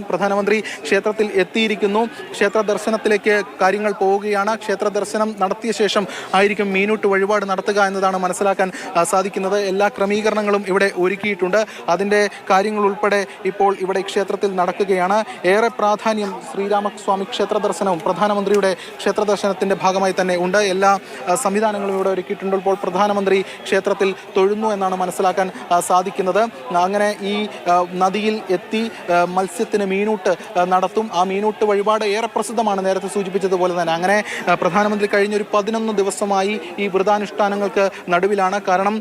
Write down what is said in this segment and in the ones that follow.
പ്രധാനമന്ത്രി ക്ഷേത്രത്തിൽ എത്തിയിരിക്കുന്നു. ക്ഷേത്ര ദർശനത്തിലേക്ക് കാര്യങ്ങൾ പോവുകയാണ്. ക്ഷേത്ര ദർശനം നടത്തിയ ശേഷം ആയിരിക്കും മീനൂട്ട് വഴിപാട് നടത്തുക എന്നതാണ് മനസ്സിലാക്കാൻ സാധിക്കുന്നത്. എല്ലാ ക്രമീകരണങ്ങളും ഇവിടെ ഒരുക്കിയിട്ടുണ്ട്. അതിൻ്റെ കാര്യങ്ങൾ ഉൾപ്പെടെ ഇപ്പോൾ ഇവിടെ ക്ഷേത്രത്തിൽ നടക്കുകയാണ്. ഏറെ പ്രാധാന്യം ശ്രീരാമസ്വാമി ക്ഷേത്ര ദർശനവും പ്രധാനമന്ത്രിയുടെ ക്ഷേത്ര ദർശനത്തിൻ്റെ ഭാഗമായി തന്നെ ഉണ്ട്. എല്ലാ സംവിധാനങ്ങളും ഇവിടെ ഒരുക്കിയിട്ടുണ്ട്. ഇപ്പോൾ പ്രധാനമന്ത്രി ക്ഷേത്രത്തിൽ തൊഴുന്നു എന്നാണ് മനസ്സിലാക്കാൻ സാധിക്കുന്നത്. അങ്ങനെ ഈ നദിയിൽ എത്തി മത്സ്യത്തിന് മീനൂട്ട് നടത്തും. ആ മീനൂട്ട് വഴിപാട് ഏറെ പ്രസിദ്ധമാണ്, നേരത്തെ സൂചിപ്പിച്ചതുപോലെ തന്നെ. അങ്ങനെ പ്രധാനമന്ത്രി കഴിഞ്ഞൊരു 11 ദിവസമായി ഈ വ്രതാനുഷ്ഠാനങ്ങൾക്ക് നടുവിലാണ്. കാരണം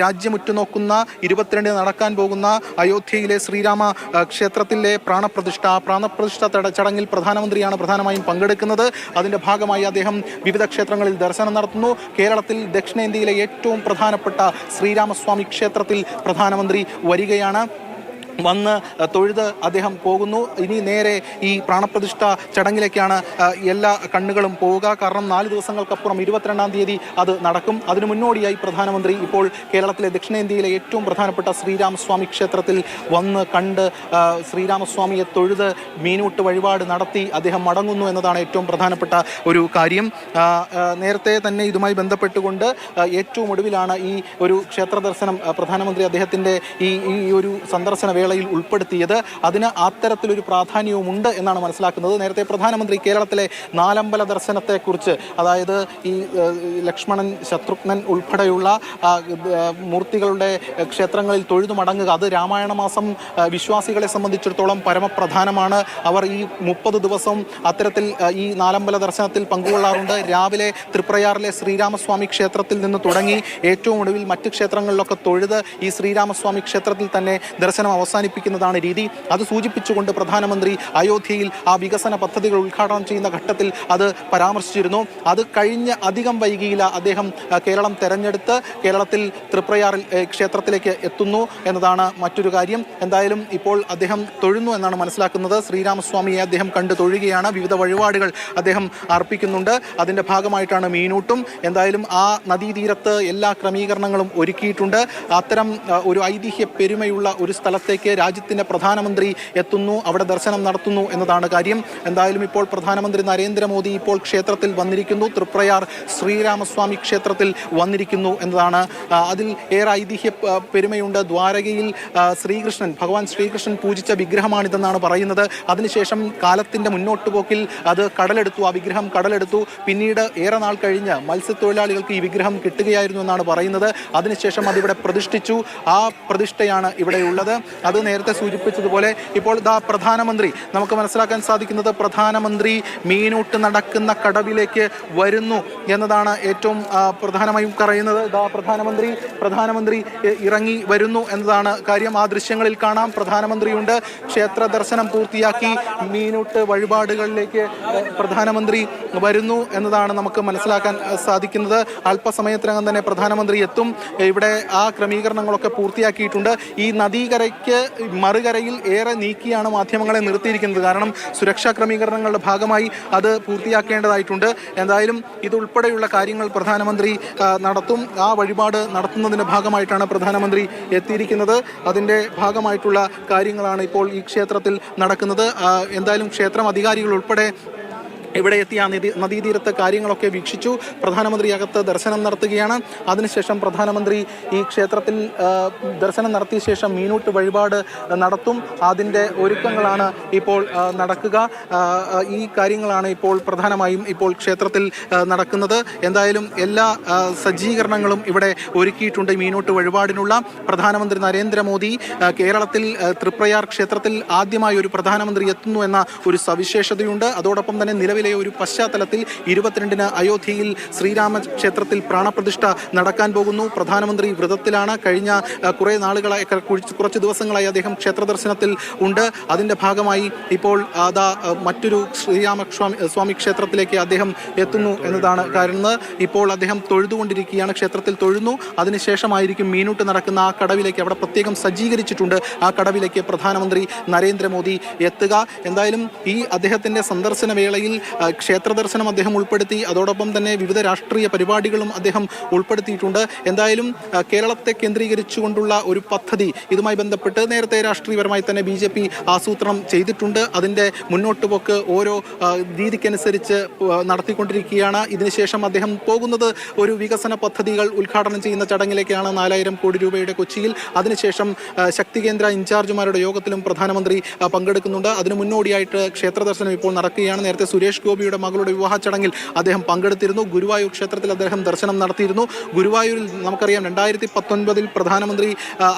രാജ്യമുറ്റുനോക്കുന്ന 22 നടക്കാൻ പോകുന്ന അയോധ്യയിലെ ശ്രീരാമ ക്ഷേത്രത്തിലെ പ്രാണപ്രതിഷ്ഠ ചടങ്ങിൽ പ്രധാനമന്ത്രിയാണ് പ്രധാനമായും പങ്കെടുക്കുന്നത്. അതിൻ്റെ ഭാഗമായി അദ്ദേഹം വിവിധ ക്ഷേത്രങ്ങളിൽ ദർശനം നടത്തുന്നു. കേരളത്തിൽ ദക്ഷിണേന്ത്യയിലെ ഏറ്റവും പ്രധാനപ്പെട്ട ശ്രീരാമസ്വാമി ക്ഷേത്രത്തിൽ പ്രധാനമന്ത്രി വരികയാണ്. വന്ന് തൊഴുത് അദ്ദേഹം പോകുന്നു. ഇനി നേരെ ഈ പ്രാണപ്രതിഷ്ഠ ചടങ്ങിലേക്കാണ് എല്ലാ കണ്ണുകളും പോവുക. കാരണം 4 ദിവസങ്ങൾക്കപ്പുറം 22-ാം തീയതി അത് നടക്കും. അതിനു മുന്നോടിയായി പ്രധാനമന്ത്രി ഇപ്പോൾ കേരളത്തിലെ ദക്ഷിണേന്ത്യയിലെ ഏറ്റവും പ്രധാനപ്പെട്ട ശ്രീരാമസ്വാമി ക്ഷേത്രത്തിൽ വന്ന് കണ്ട് ശ്രീരാമസ്വാമിയെ തൊഴുത് മീനൂട്ട് വഴിപാട് നടത്തി അദ്ദേഹം മടങ്ങുന്നു എന്നതാണ് ഏറ്റവും പ്രധാനപ്പെട്ട ഒരു കാര്യം. നേരത്തെ തന്നെ ഇതുമായി ബന്ധപ്പെട്ടുകൊണ്ട് ഏറ്റവും ഒടുവിലാണ് ഈ ഒരു ക്ഷേത്ര ദർശനം പ്രധാനമന്ത്രി അദ്ദേഹത്തിൻ്റെ ഈ ഒരു സന്ദർശന വേളയിൽ ഉൾപ്പെടുത്തിയത്. അതിന് അത്തരത്തിലൊരു പ്രാധാന്യവുമുണ്ട് എന്നാണ് മനസ്സിലാക്കുന്നത്. നേരത്തെ പ്രധാനമന്ത്രി കേരളത്തിലെ 4 അമ്പല ദർശനത്തെക്കുറിച്ച്, അതായത് ഈ ലക്ഷ്മണൻ, ശത്രുഘ്നൻ ഉൾപ്പെടെയുള്ള മൂർത്തികളുടെ ക്ഷേത്രങ്ങളിൽ തൊഴുതു മടങ്ങുക, അത് രാമായണ മാസം വിശ്വാസികളെ സംബന്ധിച്ചിടത്തോളം പരമപ്രധാനമാണ്. അവർ ഈ 30 ദിവസം അത്തരത്തിൽ ഈ 4 അമ്പല ദർശനത്തിൽ പങ്കുകൊള്ളാറുണ്ട്. രാവിലെ തൃപ്രയാറിലെ ശ്രീരാമസ്വാമി ക്ഷേത്രത്തിൽ നിന്ന് തുടങ്ങി ഏറ്റവും ഒടുവിൽ മറ്റ് ക്ഷേത്രങ്ങളിലൊക്കെ തൊഴുത് ഈ ശ്രീരാമസ്വാമി ക്ഷേത്രത്തിൽ തന്നെ ദർശനം അവസാനിപ്പിക്കുന്നതാണ് രീതി. അത് സൂചിപ്പിച്ചുകൊണ്ട് പ്രധാനമന്ത്രി അയോധ്യയിൽ ആ വികസന പദ്ധതികൾ ഉദ്ഘാടനം ചെയ്യുന്ന ഘട്ടത്തിൽ അത് പരാമർശിച്ചിരുന്നു. അത് കഴിഞ്ഞ് അധികം വൈകിയില്ല അദ്ദേഹം കേരളം തെരഞ്ഞെടുത്ത് കേരളത്തിൽ തൃപ്രയാറിൽ ക്ഷേത്രത്തിലേക്ക് എത്തുന്നു എന്നതാണ് മറ്റൊരു കാര്യം. എന്തായാലും ഇപ്പോൾ അദ്ദേഹം തൊഴുന്നു എന്നാണ് മനസ്സിലാക്കുന്നത്. ശ്രീരാമസ്വാമിയെ അദ്ദേഹം കണ്ടു തൊഴുകയാണ്. വിവിധ വഴിപാടുകൾ അദ്ദേഹം അർപ്പിക്കുന്നുണ്ട്. അതിൻ്റെ ഭാഗമായിട്ടാണ് മീനൂട്ടും. എന്തായാലും ആ നദീതീരത്ത് എല്ലാ ക്രമീകരണങ്ങളും ഒരുക്കിയിട്ടുണ്ട്. അത്തരം ഒരു ഐതിഹ്യ പെരുമയുള്ള ഒരു സ്ഥലത്തേക്ക് രാജ്യത്തിൻ്റെ പ്രധാനമന്ത്രി എത്തുന്നു, അവിടെ ദർശനം നടത്തുന്നു എന്നതാണ് കാര്യം. എന്തായാലും ഇപ്പോൾ പ്രധാനമന്ത്രി നരേന്ദ്രമോദി ഇപ്പോൾ ക്ഷേത്രത്തിൽ വന്നിരിക്കുന്നു. തൃപ്രയാർ ശ്രീരാമസ്വാമി ക്ഷേത്രത്തിൽ വന്നിരിക്കുന്നു എന്നതാണ്. അതിൽ ഏറെ ഐതിഹ്യ പെരുമയുണ്ട്. ദ്വാരകയിൽ ഭഗവാൻ ശ്രീകൃഷ്ണൻ പൂജിച്ച വിഗ്രഹമാണിതെന്നാണ് പറയുന്നത്. അതിനുശേഷം കാലത്തിൻ്റെ മുന്നോട്ടുപോക്കിൽ അത് കടലെടുത്തു, ആ വിഗ്രഹം കടലെടുത്തു. പിന്നീട് ഏറെ നാൾ കഴിഞ്ഞ് മത്സ്യത്തൊഴിലാളികൾക്ക് ഈ വിഗ്രഹം കിട്ടുകയായിരുന്നു എന്നാണ് പറയുന്നത്. അതിനുശേഷം അതിവിടെ പ്രതിഷ്ഠിച്ചു. ആ പ്രതിഷ്ഠയാണ് ഇവിടെയുള്ളത്. അത് നേരത്തെ സൂചിപ്പിച്ചതുപോലെ ഇപ്പോൾ പ്രധാനമന്ത്രി, നമുക്ക് മനസ്സിലാക്കാൻ സാധിക്കുന്നത് പ്രധാനമന്ത്രി മീനൂട്ട് നടക്കുന്ന കടവിലേക്ക് വരുന്നു എന്നതാണ് ഏറ്റവും പ്രധാനമായും പറയുന്നത്. പ്രധാനമന്ത്രി ഇറങ്ങി വരുന്നു എന്നതാണ് കാര്യം. ആ ദൃശ്യങ്ങളിൽ കാണാം. പ്രധാനമന്ത്രിയുണ്ട്. ക്ഷേത്ര ദർശനം പൂർത്തിയാക്കി മീനൂട്ട് വഴിപാടുകളിലേക്ക് പ്രധാനമന്ത്രി വരുന്നു എന്നതാണ് നമുക്ക് മനസ്സിലാക്കാൻ സാധിക്കുന്നത്. അല്പസമയത്തിനകം തന്നെ പ്രധാനമന്ത്രി എത്തും. ഇവിടെ ആ ക്രമീകരണങ്ങളൊക്കെ പൂർത്തിയാക്കിയിട്ടുണ്ട്. ഈ നദീകരയ്ക്ക് മറുകരയിൽ ഏറെ നീക്കിയാണ് മാധ്യമങ്ങളെ നിർത്തിയിരിക്കുന്നത്. കാരണം സുരക്ഷാ ക്രമീകരണങ്ങളുടെ ഭാഗമായി അത് പൂർത്തിയാക്കേണ്ടതായിട്ടുണ്ട്. എന്തായാലും ഇതുൾപ്പെടെയുള്ള കാര്യങ്ങൾ പ്രധാനമന്ത്രി നടത്തും. ആ വഴിപാട് നടത്തുന്നതിൻ്റെ ഭാഗമായിട്ടാണ് പ്രധാനമന്ത്രി എത്തിയിരിക്കുന്നത്. അതിൻ്റെ ഭാഗമായിട്ടുള്ള കാര്യങ്ങളാണ് ഇപ്പോൾ ഈ ക്ഷേത്രത്തിൽ നടക്കുന്നത്. എന്തായാലും ക്ഷേത്രം അധികാരികൾ ഉൾപ്പെടെ ഇവിടെ എത്തി ആ നദീതീരത്തെ കാര്യങ്ങളൊക്കെ വീക്ഷിച്ചു. പ്രധാനമന്ത്രി അകത്ത് ദർശനം നടത്തുകയാണ്. അതിനുശേഷം പ്രധാനമന്ത്രി ഈ ക്ഷേത്രത്തിൽ ദർശനം നടത്തിയ ശേഷം മീനൂട്ട് വഴിപാട് നടത്തും. അതിൻ്റെ ഒരുക്കങ്ങളാണ് ഇപ്പോൾ നടക്കുക. ഈ കാര്യങ്ങളാണ് ഇപ്പോൾ പ്രധാനമായും ഇപ്പോൾ ക്ഷേത്രത്തിൽ നടക്കുന്നത്. എന്തായാലും എല്ലാ സജ്ജീകരണങ്ങളും ഇവിടെ ഒരുക്കിയിട്ടുണ്ട് മീനൂട്ട് വഴിപാടിനുള്ള. പ്രധാനമന്ത്രി നരേന്ദ്രമോദി കേരളത്തിൽ തൃപ്രയാർ ക്ഷേത്രത്തിൽ ആദ്യമായി ഒരു പ്രധാനമന്ത്രി എത്തുന്നു എന്ന ഒരു സവിശേഷതയുണ്ട്. അതോടൊപ്പം തന്നെ നിലവിൽ ഒരു പശ്ചാത്തലത്തിൽ 22-ന് അയോധ്യയിൽ ശ്രീരാമ ക്ഷേത്രത്തിൽ പ്രാണപ്രതിഷ്ഠ നടക്കാൻ പോകുന്നു. പ്രധാനമന്ത്രി വ്രതത്തിലാണ്. കഴിഞ്ഞ കുറച്ച് ദിവസങ്ങളായി അദ്ദേഹം ക്ഷേത്ര ദർശനത്തിൽ ഉണ്ട്. അതിൻ്റെ ഭാഗമായി ഇപ്പോൾ മറ്റൊരു ശ്രീരാമസ്വാമി ക്ഷേത്രത്തിലേക്ക് അദ്ദേഹം എത്തുന്നു എന്നതാണ് കാരണം. ഇപ്പോൾ അദ്ദേഹം തൊഴുതുകൊണ്ടിരിക്കുകയാണ്. ക്ഷേത്രത്തിൽ തൊഴുന്നു. അതിനുശേഷമായിരിക്കും മീനൂട്ട് നടക്കുന്ന ആ കടവിലേക്ക്, അവിടെ പ്രത്യേകം സജ്ജീകരിച്ചിട്ടുണ്ട്, ആ കടവിലേക്ക് പ്രധാനമന്ത്രി നരേന്ദ്രമോദി എത്തുക. എന്തായാലും ഈ അദ്ദേഹത്തിൻ്റെ സന്ദർശന വേളയിൽ ക്ഷേത്ര ദർശനം അദ്ദേഹം ഉൾപ്പെടുത്തി. അതോടൊപ്പം തന്നെ വിവിധ രാഷ്ട്രീയ പരിപാടികളും അദ്ദേഹം ഉൾപ്പെടുത്തിയിട്ടുണ്ട്. എന്തായാലും കേരളത്തെ കേന്ദ്രീകരിച്ചുകൊണ്ടുള്ള ഒരു പദ്ധതി ഇതുമായി ബന്ധപ്പെട്ട് നേരത്തെ രാഷ്ട്രീയപരമായി തന്നെ BJP ആസൂത്രണം ചെയ്തിട്ടുണ്ട്. അതിൻ്റെ മുന്നോട്ട് പോക്ക് ഓരോ രീതിക്കനുസരിച്ച് നടത്തിക്കൊണ്ടിരിക്കുകയാണ്. ഇതിനുശേഷം അദ്ദേഹം പോകുന്നത് ഒരു വികസന പദ്ധതികൾ ഉദ്ഘാടനം ചെയ്യുന്ന ചടങ്ങിലേക്കാണ്. 4000 കോടി രൂപയുടെ കൊച്ചിയിൽ. അതിനുശേഷം ശക്തി കേന്ദ്ര ഇൻചാർജുമാരുടെ യോഗത്തിലും പ്രധാനമന്ത്രി പങ്കെടുക്കുന്നുണ്ട്. അതിന് മുന്നോടിയായിട്ട് ക്ഷേത്ര ദർശനം ഇപ്പോൾ നടക്കുകയാണ്. നേരത്തെ സുരേഷ് ഗോപിയുടെ മകളുടെ വിവാഹ ചടങ്ങിൽ അദ്ദേഹം പങ്കെടുത്തിരുന്നു. ഗുരുവായൂർ ക്ഷേത്രത്തിൽ അദ്ദേഹം ദർശനം നടത്തിയിരുന്നു. ഗുരുവായൂരിൽ നമുക്കറിയാം 2019 പ്രധാനമന്ത്രി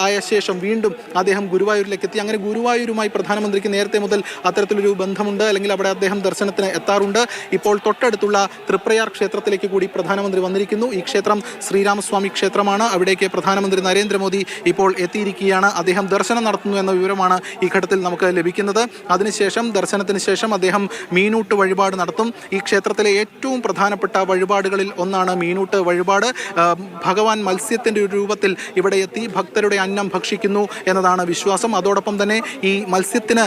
ആയ ശേഷം വീണ്ടും അദ്ദേഹം ഗുരുവായൂരിലേക്ക് എത്തി. അങ്ങനെ ഗുരുവായൂരുമായി പ്രധാനമന്ത്രിക്ക് നേരത്തെ മുതൽ അത്തരത്തിലൊരു ബന്ധമുണ്ട്, അല്ലെങ്കിൽ അവിടെ അദ്ദേഹം ദർശനത്തിന് എത്താറുണ്ട്. ഇപ്പോൾ തൊട്ടടുത്തുള്ള തൃപ്രയാർ ക്ഷേത്രത്തിലേക്ക് കൂടി പ്രധാനമന്ത്രി വന്നിരിക്കുന്നു. ഈ ക്ഷേത്രം ശ്രീരാമസ്വാമി ക്ഷേത്രമാണ്. അവിടേക്ക് പ്രധാനമന്ത്രി നരേന്ദ്രമോദി ഇപ്പോൾ എത്തിയിരിക്കുകയാണ്. അദ്ദേഹം ദർശനം നടത്തുന്നു എന്ന വിവരമാണ് ഈ ഘട്ടത്തിൽ നമുക്ക് ലഭിക്കുന്നത്. അതിനുശേഷം ദർശനത്തിന് ശേഷം അദ്ദേഹം മീനൂട്ട് വഴിപാട് നടത്തും. ഈ ക്ഷേത്രത്തിലെ ഏറ്റവും പ്രധാനപ്പെട്ട വഴിപാടുകളിൽ ഒന്നാണ് മീനൂട്ട് വഴിപാട്. ഭഗവാൻ മത്സ്യത്തിൻ്റെ ഒരു രൂപത്തിൽ ഇവിടെ എത്തി ഭക്തരുടെ അന്നം ഭക്ഷിക്കുന്നു എന്നതാണ് വിശ്വാസം. അതോടൊപ്പം തന്നെ ഈ മത്സ്യത്തിന്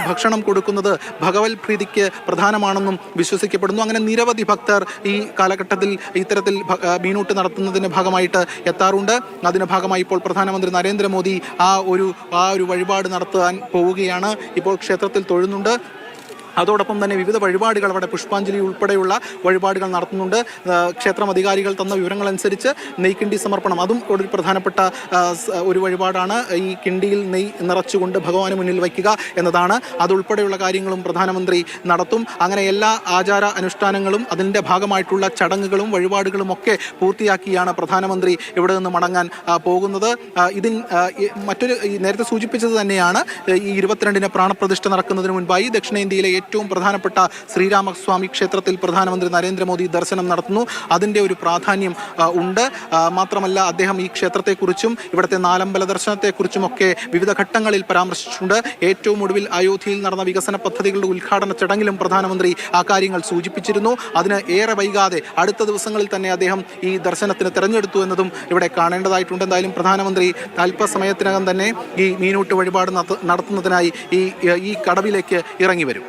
ഭക്ഷണം കൊടുക്കുന്നത് ഭഗവത് പ്രീതിക്ക് പ്രധാനമാണെന്നും വിശ്വസിക്കപ്പെടുന്നു. അങ്ങനെ നിരവധി ഭക്തർ ഈ കാലഘട്ടത്തിൽ ഇത്തരത്തിൽ മീനൂട്ട് നടത്തുന്നതിൻ്റെ ഭാഗമായിട്ട് എത്താറുണ്ട്. അതിൻ്റെ ഭാഗമായി ഇപ്പോൾ പ്രധാനമന്ത്രി നരേന്ദ്രമോദി ആ ഒരു വഴിപാട് നടത്താൻ പോവുകയാണ്. ഇപ്പോൾ ക്ഷേത്രത്തിൽ തൊഴുന്നുണ്ട്. അതോടൊപ്പം തന്നെ വിവിധ വഴിപാടുകൾ അവിടെ പുഷ്പാഞ്ജലി ഉൾപ്പെടെയുള്ള വഴിപാടുകൾ നടത്തുന്നുണ്ട്. ക്ഷേത്രം അധികാരികൾ തന്ന വിവരങ്ങളനുസരിച്ച് നെയ്ക്കിണ്ടി സമർപ്പണം അതും ഒരു പ്രധാനപ്പെട്ട ഒരു വഴിപാടാണ്. ഈ കിണ്ടിയിൽ നെയ്യ് നിറച്ചുകൊണ്ട് ഭഗവാന് മുന്നിൽ വയ്ക്കുക എന്നതാണ്. അതുൾപ്പെടെയുള്ള കാര്യങ്ങളും പ്രധാനമന്ത്രി നടത്തും. അങ്ങനെ എല്ലാ ആചാര അനുഷ്ഠാനങ്ങളും അതിൻ്റെ ഭാഗമായിട്ടുള്ള ചടങ്ങുകളും വഴിപാടുകളും ഒക്കെ പൂർത്തിയാക്കിയാണ് പ്രധാനമന്ത്രി ഇവിടെ നിന്ന് മടങ്ങാൻ പോകുന്നത്. മറ്റൊരു നേരത്തെ സൂചിപ്പിച്ചത് തന്നെയാണ്, ഈ 22-ന് പ്രാണപ്രതിഷ്ഠ നടക്കുന്നതിന് മുൻപായി ദക്ഷിണേന്ത്യയിലെ ഏറ്റവും പ്രധാനപ്പെട്ട ശ്രീരാമസ്വാമി ക്ഷേത്രത്തിൽ പ്രധാനമന്ത്രി നരേന്ദ്രമോദി ദർശനം നടത്തുന്നു. അതിൻ്റെ ഒരു പ്രാധാന്യം ഉണ്ട്. മാത്രമല്ല അദ്ദേഹം ഈ ക്ഷേത്രത്തെക്കുറിച്ചും ഇവിടുത്തെ നാലമ്പല ദർശനത്തെക്കുറിച്ചുമൊക്കെ വിവിധ ഘട്ടങ്ങളിൽ പരാമർശിച്ചിട്ടുണ്ട്. ഏറ്റവും ഒടുവിൽ അയോധ്യയിൽ നടന്ന വികസന പദ്ധതികളുടെ ഉദ്ഘാടന ചടങ്ങിലും പ്രധാനമന്ത്രി ആ കാര്യങ്ങൾ സൂചിപ്പിച്ചിരുന്നു. അതിന് ഏറെ വൈകാതെ അടുത്ത ദിവസങ്ങളിൽ തന്നെ അദ്ദേഹം ഈ ദർശനത്തിന് തിരഞ്ഞെടുത്തു എന്നതും ഇവിടെ കാണേണ്ടതായിട്ടുണ്ട്. എന്തായാലും പ്രധാനമന്ത്രി അല്പസമയത്തിനകം തന്നെ ഈ മീനൂട്ട് വഴിപാട് നടത്തുന്നതിനായി ഈ കടവിലേക്ക് ഇറങ്ങി വരും.